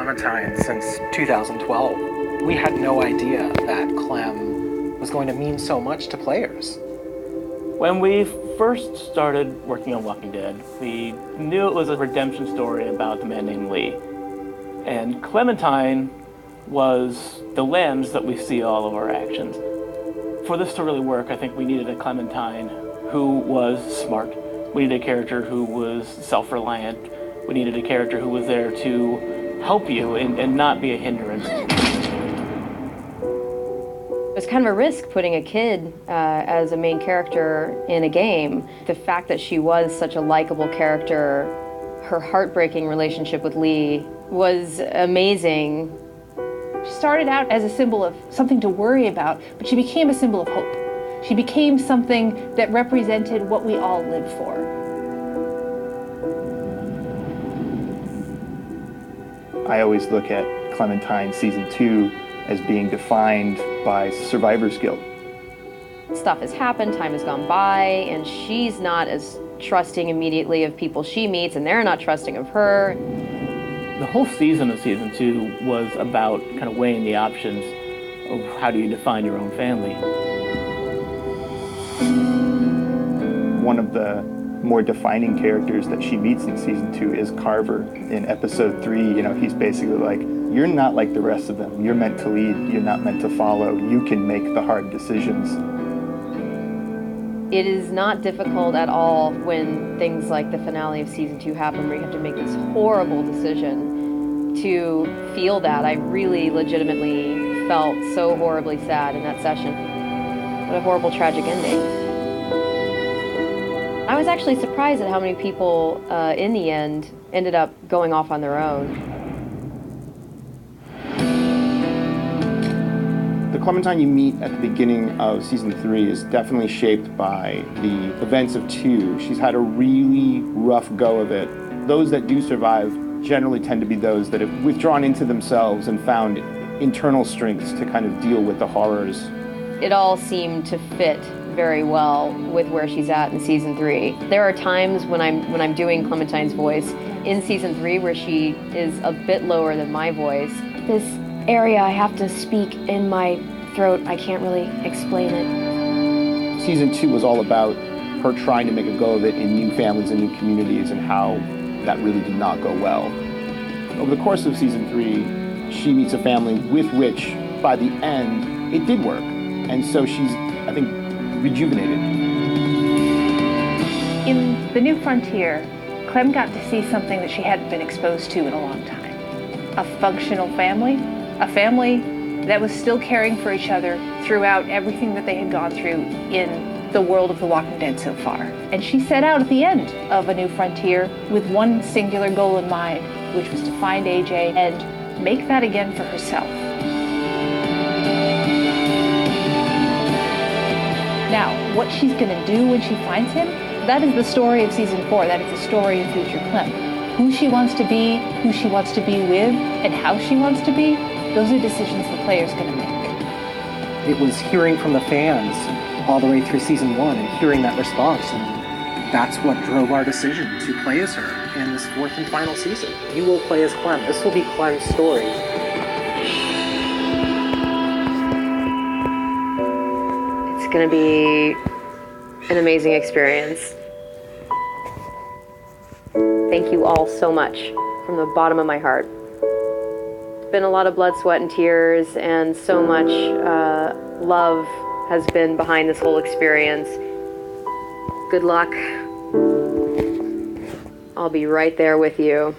Clementine since 2012. We had no idea that Clem was going to mean so much to players. When we first started working on Walking Dead, we knew it was a redemption story about the man named Lee. And Clementine was the lens that we see all of our actions. For this to really work, I think we needed a Clementine who was smart. We needed a character who was self-reliant. We needed a character who was there to help you and not be a hindrance. It was kind of a risk putting a kid as a main character in a game. The fact that she was such a likable character, her heartbreaking relationship with Lee was amazing. She started out as a symbol of something to worry about, but she became a symbol of hope. She became something that represented what we all live for. I always look at Clementine Season 2 as being defined by survivor's guilt. Stuff has happened, time has gone by, and she's not as trusting immediately of people she meets, and they're not trusting of her. The whole season of Season 2 was about kind of weighing the options of how do you define your own family. One of the more defining characters that she meets in Season 2 is Carver. In Episode 3, he's basically like, you're not like the rest of them. You're meant to lead, you're not meant to follow. You can make the hard decisions. It is not difficult at all when things like the finale of Season 2 happen, where you have to make this horrible decision to feel that. I really legitimately felt so horribly sad in that session. What a horrible, tragic ending. I was actually surprised at how many people, in the end, ended up going off on their own. The Clementine you meet at the beginning of Season 3 is definitely shaped by the events of 2. She's had a really rough go of it. Those that do survive generally tend to be those that have withdrawn into themselves and found internal strengths to kind of deal with the horrors. It all seemed to fit very well with where she's at in Season 3. There are times when I'm doing Clementine's voice in Season 3 where she is a bit lower than my voice. This area I have to speak in my throat, I can't really explain it. Season 2 was all about her trying to make a go of it in new families and new communities, and how that really did not go well. Over the course of Season 3, she meets a family with which, by the end, it did work. And so she's, I think, rejuvenated. In The New Frontier, Clem got to see something that she hadn't been exposed to in a long time. A functional family, a family that was still caring for each other throughout everything that they had gone through in the world of The Walking Dead so far. And she set out at the end of A New Frontier with one singular goal in mind, which was to find AJ and make that again for herself. Now, what she's going to do when she finds him, that is the story of Season 4. That is the story of future Clem. Who she wants to be, who she wants to be with, and how she wants to be, those are decisions the player's going to make. It was hearing from the fans all the way through Season 1 and hearing that response, and that's what drove our decision to play as her in this 4th and final season. You will play as Clem. This will be Clem's story. It's going to be an amazing experience. Thank you all so much from the bottom of my heart. It's been a lot of blood, sweat, and tears, and so much love has been behind this whole experience. Good luck. I'll be right there with you.